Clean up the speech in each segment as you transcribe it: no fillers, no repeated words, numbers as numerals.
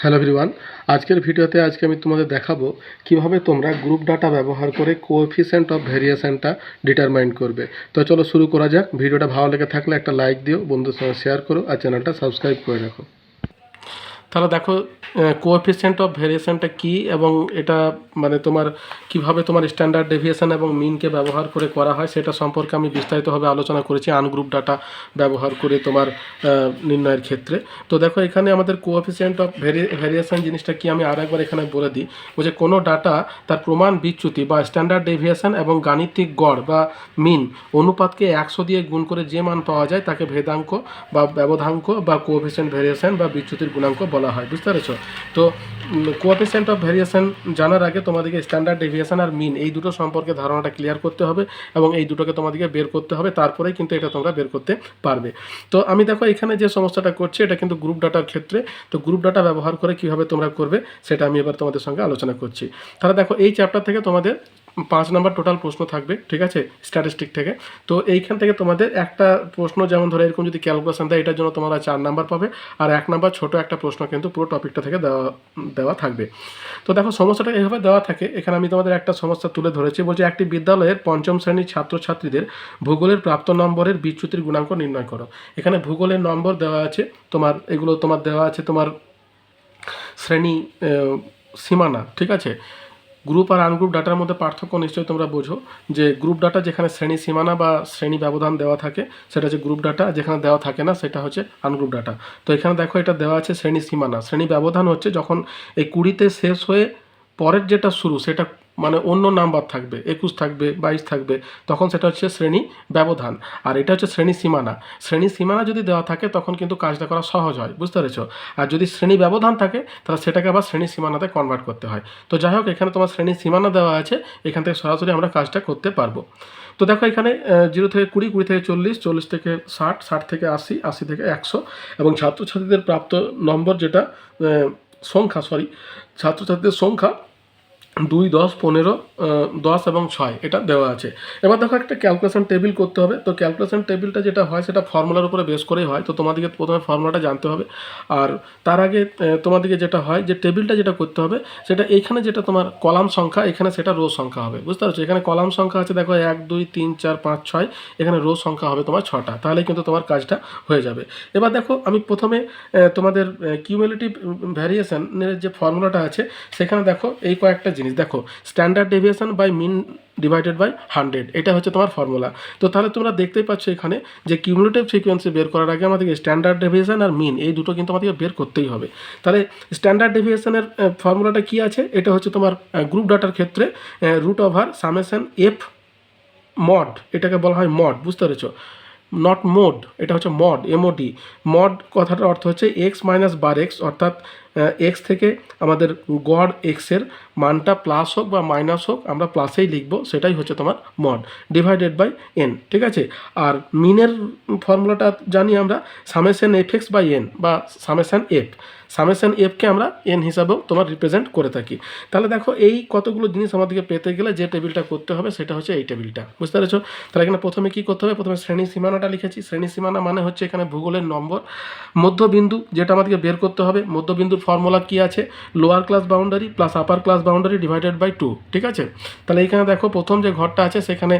Hello everyone, আজকের ভিডিওতে আমি তোমাদের দেখাবো কিভাবে তোমরা গ্রুপ ডাটা ব্যবহার করে কোএফিসিয়েন্ট অফ ভেরিয়েশনটা ডিটারমাইন করবে। তো চলো শুরু করা যাক। ভিডিওটা ভালো লেগে থাকলে একটা লাইক দিও, বন্ধুদের সঙ্গে শেয়ার করো আর চ্যানেলটা সাবস্ক্রাইব করে রাখো। তাহলে দেখো কোএফিসিয়েন্ট অফ ভেরিয়েশনটা কী এবং এটা মানে তোমার কিভাবে তোমার স্ট্যান্ডার্ড ডেভিয়েশন এবং মিনকে ব্যবহার করে করা হয় সেটা সম্পর্কে আমি বিস্তারিতভাবে আলোচনা করেছি আনগ্রুপ ডাটা ব্যবহার করে তোমার নির্ণয়ের ক্ষেত্রে। তো দেখো এখানে আমাদের কোএফিসিয়েন্ট অফ ভেরিয়েশন জিনিসটা কি আমি আর একবার এখানে বলে দিই, যে কোনো ডাটা তার প্রমাণ বিচ্যুতি বা স্ট্যান্ডার্ড ডেভিয়েশন এবং গাণিতিক গড় বা মিন অনুপাতকে 100 দিয়ে গুণ করে যে মান পাওয়া যায় তাকে ভেদাঙ্ক বা ব্যবধাঙ্ক বা কোএফিসিয়েন্ট ভেরিয়েশন বা বিচ্যুতির গুণাঙ্ক বলা হয়। বুঝতে পেরেছো? তো কোএফিসিয়েন্ট অফ ভেরিয়েশন জানার আগে তোমাদেরকে স্ট্যান্ডার্ড ডেভিয়েশন আর মিন এই দুটো সম্পর্কে ধারণাটা ক্লিয়ার করতে হবে এবং এই দুটোকে তোমাদেরকে বের করতে হবে, তারপরেই কিন্তু এটা তোমরা বের করতে পারবে। তো আমি দেখো এখানে যে সমস্যাটা করছি এটা কিন্তু গ্রুপ ডাটার ক্ষেত্রে। তো গ্রুপ ডাটা ব্যবহার করে কীভাবে তোমরা করবে সেটা আমি এবার তোমাদের সঙ্গে আলোচনা করছি। তাহলে দেখো এই চ্যাপ্টার থেকে তোমাদের 5 নম্বর টোটাল প্রশ্ন থাকবে, ঠিক আছে, স্ট্যাটিস্টিক থেকে। তো এইখান থেকে তোমাদের একটা প্রশ্ন যেমন ধরো এরকম যদি ক্যালকুলেশন দেয় এটার জন্য তোমরা 4 নাম্বার পাবে, আর 1 নাম্বার ছোটো একটা প্রশ্ন কিন্তু পুরো টপিকটা থেকে দেওয়া থাকবে। তো দেখো সমস্যাটা এভাবে দেওয়া থাকে। এখানে আমি তোমাদের একটা সমস্যা তুলে ধরেছি, বলছি একটি বিদ্যালয়ের 5ম শ্রেণীর ছাত্রছাত্রীদের ভূগোলের প্রাপ্ত নম্বরের বিচ্যুতির গুণাঙ্ক নির্ণয় করো। এখানে ভূগোলের নম্বর দেওয়া আছে তোমার, এগুলো তোমার দেওয়া আছে তোমার শ্রেণী সীমানা, ঠিক আছে। গ্রুপ আর আনগ্রুপ ডাটার মধ্যে পার্থক্য নিশ্চয়ই তোমরা বোঝো, যে গ্রুপ ডাটা যেখানে শ্রেণী সীমানা বা শ্রেণী ব্যবধান দেওয়া থাকে সেটা হচ্ছে গ্রুপ ডাটা, যেখানে দেওয়া থাকে না সেটা হচ্ছে আনগ্রুপ ডাটা। তো এখানে দেখো এটা দেওয়া আছে শ্রেণী সীমানা। শ্রেণী ব্যবধান হচ্ছে যখন এই 20তে শেষ হয়ে পরের যেটা শুরু সেটা মানে অন্য নাম্বার থাকবে, 21 থাকবে, 22 থাকবে, তখন সেটা হচ্ছে শ্রেণী ব্যবধান। আর এটা হচ্ছে শ্রেণী সীমানা। শ্রেণী সীমানা যদি দেওয়া থাকে তখন কিন্তু কাজটা করা সহজ হয়, বুঝতে পেরেছো। আর যদি শ্রেণী ব্যবধান থাকে তাহলে সেটাকে আবার শ্রেণী সীমানাতে কনভার্ট করতে হয়। তো যাই হোক, এখানে তোমার শ্রেণী সীমানা দেওয়া আছে, এখান থেকে সরাসরি আমরা কাজটা করতে পারবো। তো দেখো এখানে 0 থেকে 20, 20 থেকে 40, 40 থেকে 60, 60 থেকে 80, 80 থেকে 100 এবং ছাত্রছাত্রীদের প্রাপ্ত নম্বর যেটা ছাত্রছাত্রীদের সংখ্যা 2, 10, 15, 10 এবং 6 এটা দেওয়া আছে। এবার দেখো একটা ক্যালকুলেশন টেবিল করতে হবে। তো ক্যালকুলেশন টেবিলটা যেটা হয় সেটা ফর্মুলার উপরে বেস করেই হয়। তো তোমাদেরকে প্রথমে ফর্মুলাটা জানতে হবে, আর তার আগে তোমাদেরকে যেটা হয় যে টেবিলটা যেটা করতে হবে সেটা এইখানে যেটা তোমার কলাম সংখ্যা, এখানে সেটা রো সংখ্যা হবে, বুঝতে পারছো। এখানে কলাম সংখ্যা আছে দেখো 1, 2, 3, 4, 5, 6, এখানে রো সংখ্যা হবে তোমার 6টা, তাহলে কিন্তু তোমার কাজটা হয়ে যাবে। এবার দেখো আমি প্রথমে তোমাদের কিউমুলেটিভ ভ্যারিয়েশনের যে ফর্মুলাটা আছে সেখানে দেখো এই কয়েকটা জিনিস দেখো, standard deviation by mean divided by 100, এটা হচ্ছে তোমার ফর্মুলা। তো তাহলে তোমরা দেখতেই পাচ্ছ এখানে যে কিউমুলেটিভ ফ্রিকোয়েন্সি বের করার আগে আমাদেরকে স্ট্যান্ডার্ড ডেভিয়েশন আর মিন এই দুটো কিন্তু আমাদেরকে বের করতেই হবে। তাহলে স্ট্যান্ডার্ড ডেভিয়েশনের ফর্মুলাটা কি আছে, এটা হচ্ছে তোমার গ্রুপ ডাটার ক্ষেত্রে √(f মড), এটাকে বলা হয় মড, বুঝতে পেরেছো, নট মোড, এটা হচ্ছে মড, এমওডি। মড কথাটার অর্থ হচ্ছে এক্স মাইনাস বার এক্স, অর্থাৎ এক্স থেকে আমাদের গড় এক্সের মানটা প্লাস হোক বা মাইনাস হোক আমরা প্লাসেই লিখব, সেটাই হচ্ছে তোমার মড, ডিভাইডেড বাই এন, ঠিক আছে। আর মিনের ফর্মুলাটা জানি আমরা summation f x by n বা সামেশন এফ। সামেশন এফকে আমরা এন হিসাবেও তোমার রিপ্রেজেন্ট করে থাকি। তাহলে দেখো এই কতগুলো জিনিস আমাদেরকে পেতে গেলে যে টেবিলটা করতে হবে সেটা হচ্ছে এই টেবিলটা, বুঝতে পেরেছো। তাহলে এখানে প্রথমে কী করতে হবে, প্রথমে শ্রেণী সীমানাটা লিখেছি। শ্রেণী সীমানা মানে হচ্ছে এখানে ভূগোলের নম্বর। মধ্যবিন্দু যেটা আমাদেরকে বের করতে হবে, মধ্যবিন্দুর ফর্মুলা কী আছে, lower class boundary plus upper class boundary divided by 2, ঠিক আছে। তাহলে এইখানে দেখো প্রথম যে ঘরটা আছে সেখানে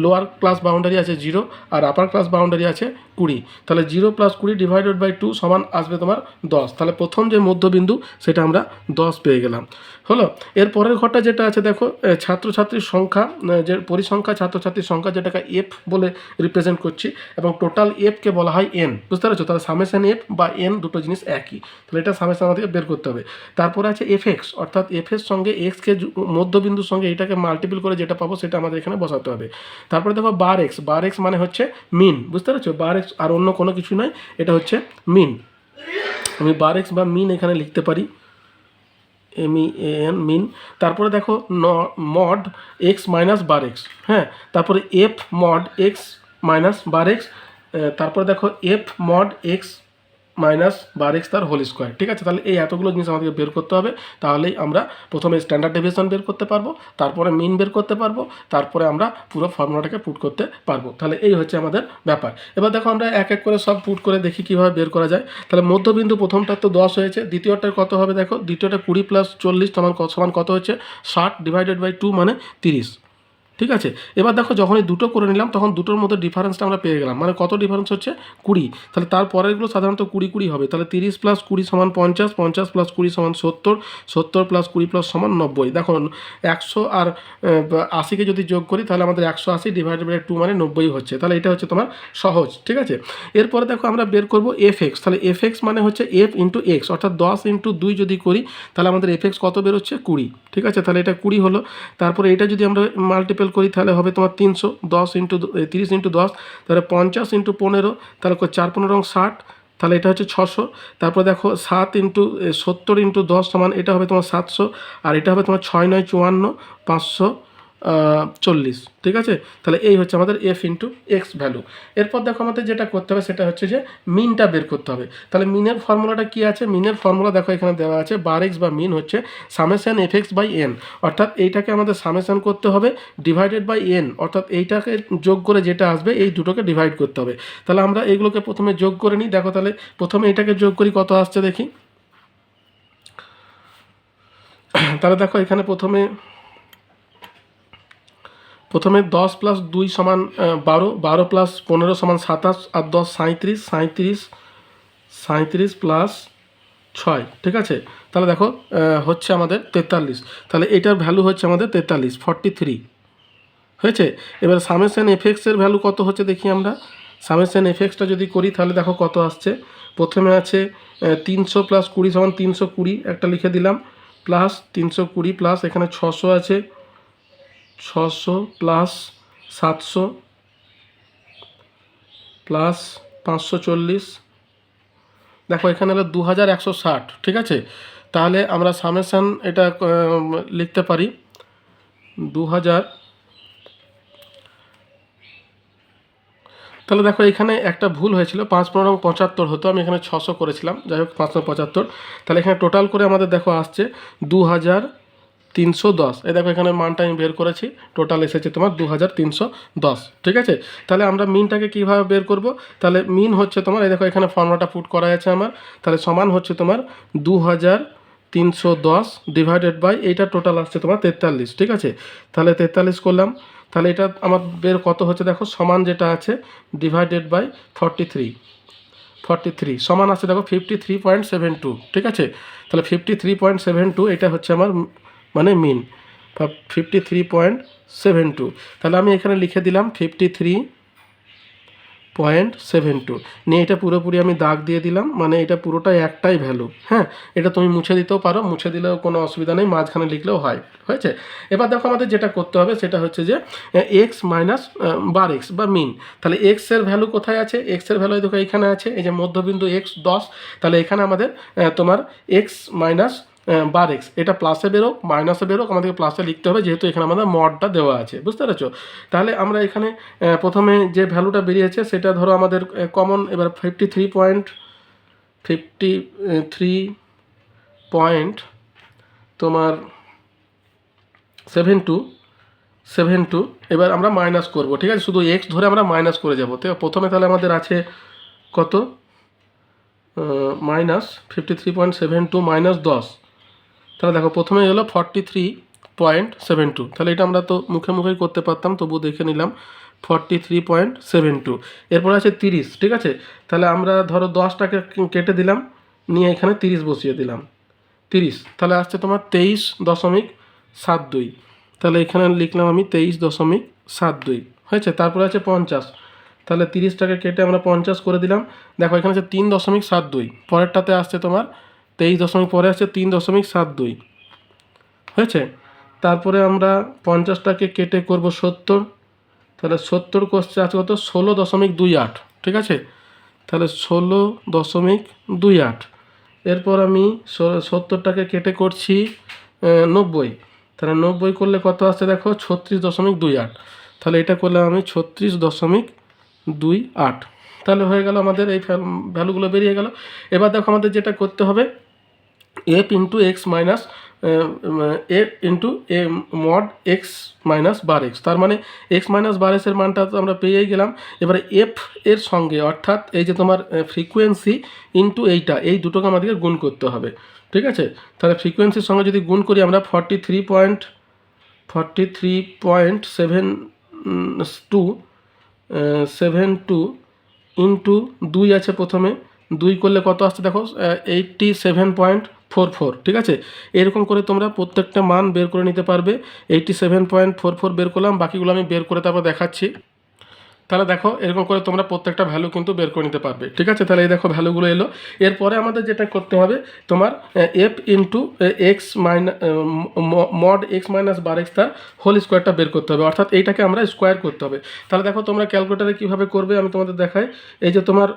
লোয়ার ক্লাস বাউন্ডারি আছে 0 আর আপার ক্লাস বাউন্ডারি আছে 20। তাহলে 0 + 20 ডিভাইডেড বাই 2 সমান আসবে তোমার 10। তাহলে প্রথম যে মধ্যবিন্দু সেটা আমরা 10 পেয়ে গেলাম, হলো। এর পরের ঘরটা যেটা আছে দেখো ছাত্রছাত্রীর সংখ্যা, যে পরিসংখ্যা ছাত্রছাত্রীর সংখ্যা যেটাকে এফ বলে রিপ্রেজেন্ট করছি এবং টোটাল এফকে বলা হয় এন, বুঝতে পারছো। তাহলে সামেশন এফ বা এন দুটো জিনিস একই, তাহলে এটা সামেশন আমাদেরকে বের করতে হবে। তারপরে আছে এফ এক্স, অর্থাৎ এফ এর সঙ্গে এক্সকে মধ্যবিন্দুর সঙ্গে এটাকে মাল্টিপল করে যেটা পাবো সেটা আমাদের এখানে বসাতে হবে। তারপরে দেখো বার এক্স, বার এক্স মানে হচ্ছে মিন, বুঝতে পারছো, বার এক্স আর অন্য কোনো কিছু নয়, এটা হচ্ছে মিন। আমি বার এক্স বা মিন এখানে লিখতে পারি, MEAN মিন। তারপরে দেখো mod x minus bar x, হ্যাঁ। তারপরে F mod x minus bar x. তারপরে দেখো F mod x minus bar x তার হোল স্কোয়ার। ঠিক আছে, তাহলে এই এতগুলো জিনিস আমাদেরকে বের করতে হবে। তাহলেই আমরা প্রথমে স্ট্যান্ডার্ড ডেভিয়েশন বের করতে পারবো, তারপরে মিন বের করতে পারবো, তারপরে আমরা পুরো ফর্মুলাটাকে পুট করতে পারবো। তাহলে এই হচ্ছে আমাদের ব্যাপার। এবার দেখো আমরা এক এক করে সব পুট করে দেখি কীভাবে বের করা যায়। তাহলে মধ্যবিন্দু প্রথমটার তো 10 হয়েছে, দ্বিতীয়টার কত হবে দেখো, দ্বিতীয়টা 20 প্লাস 40 সমান কত হচ্ছে 60 ডিভাইডেড বাই 2 মানে 30। ঠিক আছে, এবার দেখো যখনই দুটো করে নিলাম তখন দুটোর মধ্যে ডিফারেন্সটা আমরা পেয়ে গেলাম, মানে কত ডিফারেন্স হচ্ছে 20। তাহলে তারপরেরগুলো সাধারণত 20 হবে। তাহলে 30 প্লাস 20 সমান 50, 50 প্লাস 20 সমান 70, 70 প্লাস 20 প্লাস সমান 90। দেখো 100 আর 80কে যদি যোগ করি তাহলে আমাদের 180 ডিভাইডেড বাই 2 মানে 90 হচ্ছে। তাহলে এটা হচ্ছে তোমার সহজ। ঠিক আছে, এরপরে দেখো আমরা বের করবো এফ এক্স। তাহলে এফ এক্স মানে হচ্ছে এফ ইন্টু এক্স, অর্থাৎ 10 ইন্টু 2 যদি করি তাহলে আমাদের এফ এক্স কত বেরোচ্ছে 20। ঠিক আছে, তাহলে এটা 20 হলো। তারপরে এটা যদি আমরা মাল্টিপল করি তাহলে হবে তোমার 300, 10 ইন্টু 30 ইন্টু 10, তাহলে 50 ইন্টু 15, তাহলে 4 15 60, তাহলে এটা হচ্ছে 600। তারপর দেখো 7 ইন্টু 70 ইন্টু 10 সমান এটা হবে তোমার 700, আর এটা হবে তোমার 6 9 54, 540। ঠিক আছে, তাহলে এই হচ্ছে আমাদের এফ ইন্টু এক্স ভ্যালু। এরপর দেখো আমাদের যেটা করতে হবে সেটা হচ্ছে যে মিনটা বের করতে হবে। তাহলে মিনের ফর্মুলাটা কি আছে, মিনের ফর্মুলা দেখো এখানে দেওয়া আছে, বার এক্স বা মিন হচ্ছে summation f x by n, অর্থাৎ এইটাকে আমাদের সামেশন করতে হবে ডিভাইডেড বাই এন, অর্থাৎ এইটাকে যোগ করে যেটা আসবে এই দুটোকে ডিভাইড করতে হবে। তাহলে আমরা এইগুলোকে প্রথমে যোগ করে নিই। দেখো তাহলে প্রথমে এটাকে যোগ করি, কত আসছে দেখি। তাহলে দেখো এখানে প্রথমে 10 প্লাস 2 সমান 12, 12 প্লাস 15 সমান 27, আর 10 37, 37 প্লাস 6। ঠিক আছে, তাহলে দেখো হচ্ছে আমাদের 43। তাহলে এটার ভ্যালু হচ্ছে আমাদের 43, 43 হয়েছে। এবার সামেশন এফেক্সের ভ্যালু কত হচ্ছে দেখি আমরা। সামেশন এফেক্সটা যদি করি তাহলে দেখো কত আসছে। প্রথমে আছে 300 প্লাস 20 সমান 320, একটা লিখে দিলাম, প্লাস 320 প্লাস এখানে 600 আছে, 600 প্লাস 700 প্লাস 540, দেখো এখানে হলো 2160। ঠিক আছে, তাহলে আমরা সামেশন এটা লিখতে পারি 2000। তাহলে দেখো এখানে একটা ভুল হয়েছিল, 5 15 75 হতো, আমি এখানে 600 করেছিলাম, যাই হোক 575। তাহলে এখানে টোটাল করে আমাদের দেখো আসছে 2310। এই দেখো এখানে মানটা আমি বের করেছি, টোটাল এসেছে তোমার 2310। ঠিক আছে, তাহলে আমরা মিনটাকে কীভাবে বের করব, তাহলে মিন হচ্ছে তোমার, এই দেখো এখানে ফর্মুলাটা পুট করা আছে আমার, তাহলে সমান হচ্ছে তোমার 2310 ডিভাইডেড বাই এইটা টোটাল আসছে তোমার 43। ঠিক আছে, তাহলে 43 করলাম, তাহলে এটা আমার বের কত হচ্ছে দেখো, সমান যেটা আছে ডিভাইডেড বাই 43 সমান আছে দেখো 53.72। ঠিক আছে, তাহলে 53.72 এটা হচ্ছে আমার মানে মিন 53.72। তাহলে আমি এখানে লিখে দিলাম 53.72 নিয়ে এটা পুরোপুরি আমি দাগ দিয়ে দিলাম, মানে এটা পুরোটাই একটাই ভ্যালু। হ্যাঁ, এটা তুমি মুছে দিতেও পারো, মুছে দিলেও কোনো অসুবিধা নেই, মাঝখানে লিখলেও হয়। হয়েছে, এবার দেখো আমাদের যেটা করতে হবে সেটা হচ্ছে যে এক্স মাইনাস বার এক্স বা মিন। তাহলে এক্সের ভ্যালু কোথায় আছে, এক্সের ভ্যালু দেখো এখানে আছে, এই যে মধ্যবিন্দু এক্স 10। তাহলে এখানে আমাদের তোমার এক্স মাইনাস বার এক্স, এটা প্লাসে বেরোক মাইনাসে বেরোক আমাদেরকে প্লাসে লিখতে হবে, যেহেতু এখানে আমাদের মডটা দেওয়া আছে, বুঝতে পেরেছো। তাহলে আমরা এখানে প্রথমে যে ভ্যালুটা বেরিয়েছে সেটা ধরো আমাদের কমন, এবার 53 পয়েন্ট তোমার 72 এবার আমরা মাইনাস করব। ঠিক আছে, শুধু এক্স ধরে আমরা মাইনাস করে যাব। তো প্রথমে তাহলে আমাদের আছে কত, মাইনাস 53.72 মাইনাস 10। তাহলে দেখো প্রথমে হলো 43.72, তাহলে এটা আমরা তো মুখে মুখেই করতে পারতাম, তবু দেখে নিলাম 43.72। এরপর আছে 30। ঠিক আছে, তাহলে আমরা ধরো 10টাকে কেটে দিলাম, নিয়ে এখানে 30 বসিয়ে দিলাম, 30, তাহলে আসছে তোমার 23.72। তাহলে এখানে লিখলাম আমি 23.72 হয়েছে। তারপরে আছে 50, তাহলে 30টাকে কেটে আমরা 50 করে দিলাম। দেখো এখানে আছে 3.72, পরেরটাতে আসছে তোমার 23 পরে আসছে 3.72 হয়েছে। তারপরে আমরা 50টাকে কেটে করব 70, তাহলে 70 করছে আছে কত 16.28। ঠিক আছে, তাহলে 16.28। এরপর আমি 70টাকে কেটে করছি 90, তাহলে 90 করলে কত আসছে দেখো 36.28। তাহলে এটা করলে আমি 36.28। তাহলে হয়ে গেল আমাদের এই ভ্যালুগুলো বেরিয়ে গেল। এবার দেখো আমাদের যেটা করতে হবে F into x minus F into এ mod x minus bar x, তার মানে এক্স মাইনাস বার এক্সের মানটা তো আমরা পেয়েই গেলাম। এবারে এফ এর সঙ্গে অর্থাৎ এই যে তোমার ফ্রিকোয়েন্সি ইন্টু এই দুটোকে আমাদেরকে গুণ করতে হবে, ঠিক আছে। তাহলে ফ্রিকোয়েন্সির সঙ্গে যদি গুণ করি আমরা 43.72 ইন্টু 2 আছে প্রথমে, 2 করলে কত আসছে দেখো 87.44, ঠিক আছে। এরকম করে তোমরা প্রত্যেকটা মান বের করে নিতে পারবে। 87.44 বের করলাম, বাকিগুলো আমি বের করে তারপর দেখাচ্ছি। তাহলে দেখো এরকম করে তোমরা প্রত্যেকটা ভ্যালু কিন্তু বের করে নিতে পারবে, ঠিক আছে। তাহলে এই দেখো ভ্যালুগুলো এলো। এরপরে আমাদের যেটা করতে হবে তোমার f into x mod x minus bar x তার হোল স্কোয়ারটা বের করতে হবে, অর্থাৎ এইটাকে আমরা স্কোয়ার করতে হবে। তাহলে দেখো তোমরা ক্যালকুলেটারে কীভাবে করবে আমি তোমাদের দেখাই। এই যে তোমার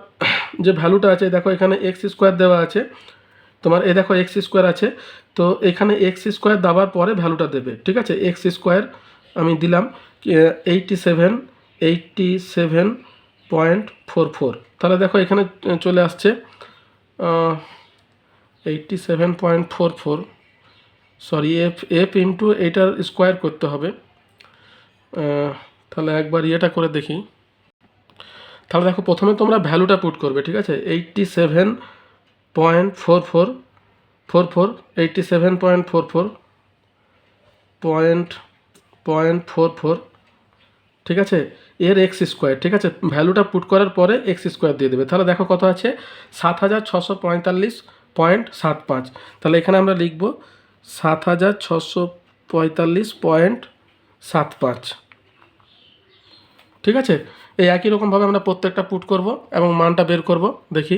যে ভ্যালুটা আছে দেখো এখানে এক্স স্কোয়ার দেওয়া আছে, তোমার এই দেখো এক্স স্কোয়ার আছে, তো এখানে এক্স স্কোয়ার দেওয়ার পরে ভ্যালুটা দেবে, ঠিক আছে। এক্স স্কোয়ার আমি দিলাম 87.44। তাহলে দেখো এখানে চলে আসছে 87.44, সরি এফ ইন্টু এইটার স্কোয়ার করতে হবে। তাহলে একবার ইয়েটা করে দেখি। তাহলে দেখো প্রথমে তোমরা ভ্যালুটা পুট করবে, ঠিক আছে। 87.44, ঠিক আছে, এর এক্স স্কোয়ার, ঠিক আছে। ভ্যালুটা পুট করার পরে এক্স স্কোয়ার দিয়ে দেবে। তাহলে দেখো কত আছে 7645.75। তাহলে এখানে আমরা লিখব 7645.75, ঠিক আছে। এই একই রকমভাবে আমরা প্রত্যেকটা পুট করব এবং মানটা বের করব, দেখি।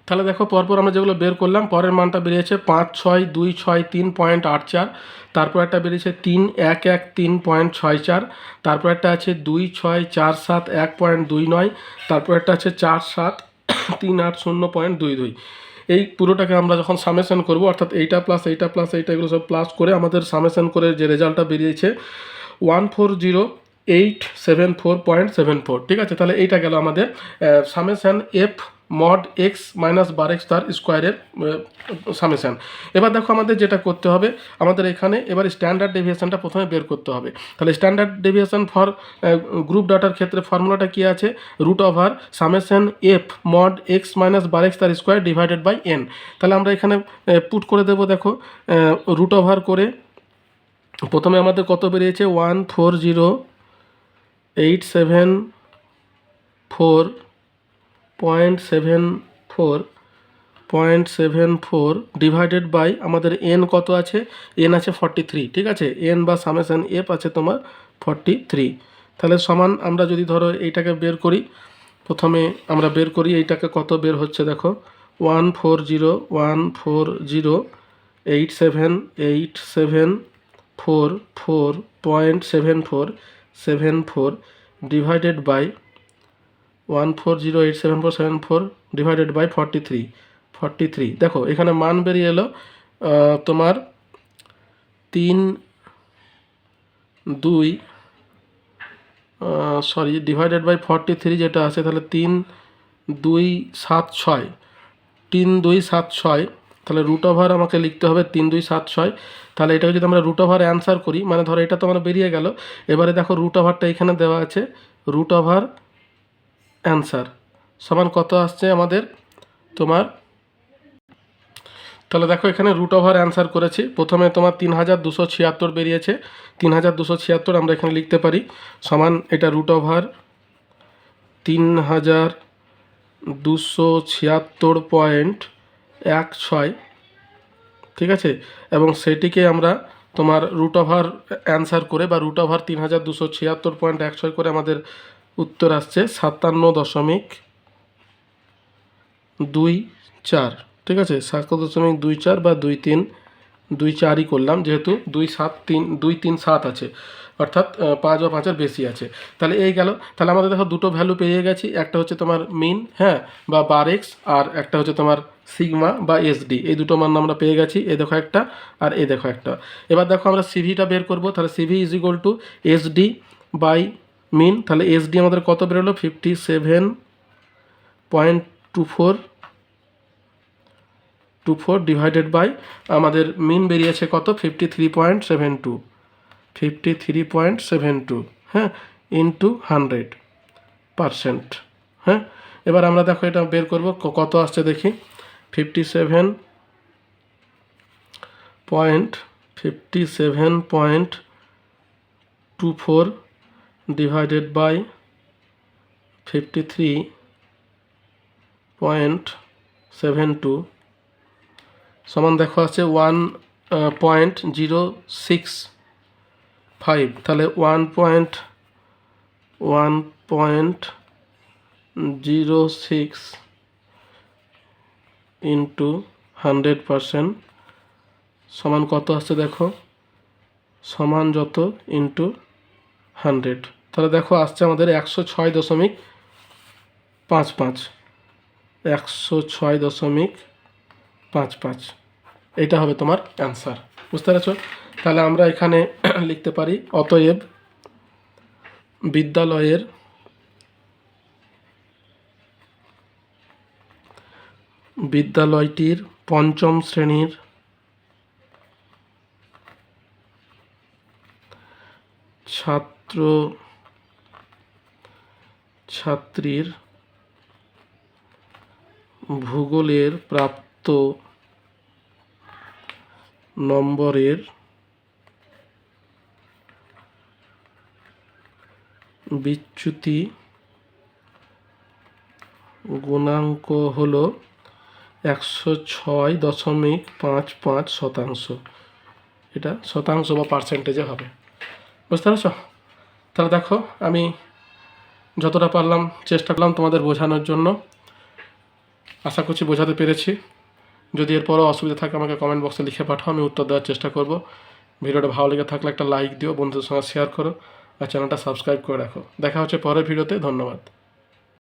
তাহলে দেখো পরপর আমরা যেগুলো বের করলাম, পরের মানটা বেরিয়েছে 562663.84, তারপর একটা বেরিয়েছে 3113.64, তারপর একটা আছে 26471.29, তারপর একটা আছে 4738.22। এই পুরোটাকে আমরা যখন সামেশন করব, অর্থাৎ এইটা প্লাস এইটা প্লাস এইটা এগুলো সব প্লাস করে আমাদের সামেশন করে যে রেজাল্টটা বেরিয়েছে 140,874.74, ঠিক আছে। তাহলে এইটা গেল আমাদের summation f mod x minus bar x তার স্কোয়ারের সামেশন। এবার দেখো আমাদের যেটা করতে হবে, আমাদের এখানে এবার স্ট্যান্ডার্ড ডেভিয়েশনটা প্রথমে বের করতে হবে। তাহলে স্ট্যান্ডার্ড ডেভিয়েশন ফর গ্রুপ ডাটার ক্ষেত্রে ফর্মুলাটা কী আছে, root over summation f mod x minus bar x তার স্কোয়ার ডিভাইডেড বাই এন। তাহলে আমরা এখানে পুট করে দেবো, দেখো রুট ওভার করে প্রথমে আমাদের কত বেরিয়েছে 140,874.74 ডিভাইডেড বাই আমাদের এন কত আছে, এন আছে 43, ঠিক আছে। এন বা সামেশন এফ আছে তোমার 43। তাহলে সমান আমরা যদি ধরো এইটাকে বের করি, প্রথমে আমরা বের করি এইটাকে কত বের হচ্ছে দেখো 140,874.74 ডিভাইডেড বাই 140,874.74 ডিভাইডেড বাই 43। দেখো এখানে মান বেরিয়ে এলো তোমার 3 ডিভাইডেড বাই 43 যেটা আছে, তাহলে 3276, তাহলে রুট ওভার আমাকে লিখতে হবে 3276। তাহলে এটাকে যদি আমরা রুট ওভার অ্যান্সার করি, মানে ধরো এটা তো আমার বেরিয়ে গেল, এবারে দেখো রুট ওভারটা এখানে দেওয়া আছে, রুট ওভার অ্যান্সার সমান কত আসছে আমাদের তোমার। তাহলে দেখো এখানে রুট ওভার অ্যান্সার করেছি, প্রথমে তোমার 3276 বেরিয়েছে, 3276 আমরা এখানে লিখতে পারি সমান এটা রুট ওভার 3276.16, ঠিক আছে। এবং সেটিকে আমরা তোমার রুট ওভার অ্যান্সার করে বা রুট ওভার 3276.16 করে আমাদের উত্তর আসছে 57.24, ঠিক আছে। 57.24 বা 2324ই করলাম, যেহেতু 237 আছে, অর্থাৎ 5 বা 5-এর বেশি আছে। তাহলে এই গেল। তাহলে আমাদের দেখো দুটো ভ্যালু পেয়ে গেছি, একটা হচ্ছে তোমার মিন, হ্যাঁ, বা বার এক্স, আর একটা হচ্ছে তোমার সিগমা বা এসডি। এই দুটো মান আমরা পেয়ে গেছি, এই দেখো একটা আর এই দেখো একটা। এবার দেখো আমরা সিভিটা বের করব। তাহলে CV is equal to SD by mean, তাহলে এসডি আমাদের কত বেরোলো 57.24 ডিভাইডেড বাই আমাদের মিন বেরিয়েছে কত 53.72 হ্যাঁ ইন্টু 100%। হ্যাঁ, এবার আমরা দেখো এটা বের করব কত আসছে দেখি 57.24 ডিভাইডেড বাই 53.72 সমান দেখো আছে 1.065, তাহলে 1.06 ইন্টু 100% সমান কত আসছে দেখো, সমান যত ইন্টু 100, তাহলে দেখো আসছে আমাদের 106.55 106.55, এইটা হবে তোমার অ্যান্সার। বুঝতে পেরেছ? তাহলে আমরা এখানে লিখতে পারি অতএব বিদ্যালয়টির পঞ্চম শ্রেণীর ছাত্রীর ভূগোলের প্রাপ্ত নম্বরের বিচ্যুতি গুণাঙ্ক হল 106.55%। এটা শতাংশ বা পার্সেন্টেজে হবে। বুঝতে পারছো? তাহলে দেখো আমি যতটা পারলাম চেষ্টা করলাম তোমাদের বোঝানোর জন্য, আশা করছি বোঝাতে পেরেছি। যদি এরপরও অসুবিধা থাকে আমাকে কমেন্ট বক্সে লিখে পাঠাও, আমি উত্তর দেওয়ার চেষ্টা করব। ভিডিওটা ভালো লেগে থাকলে একটা লাইক দিও, বন্ধুদের সঙ্গে শেয়ার করো আর চ্যানেলটা সাবস্ক্রাইব করে রাখো। দেখা হচ্ছে পরের ভিডিওতে। ধন্যবাদ।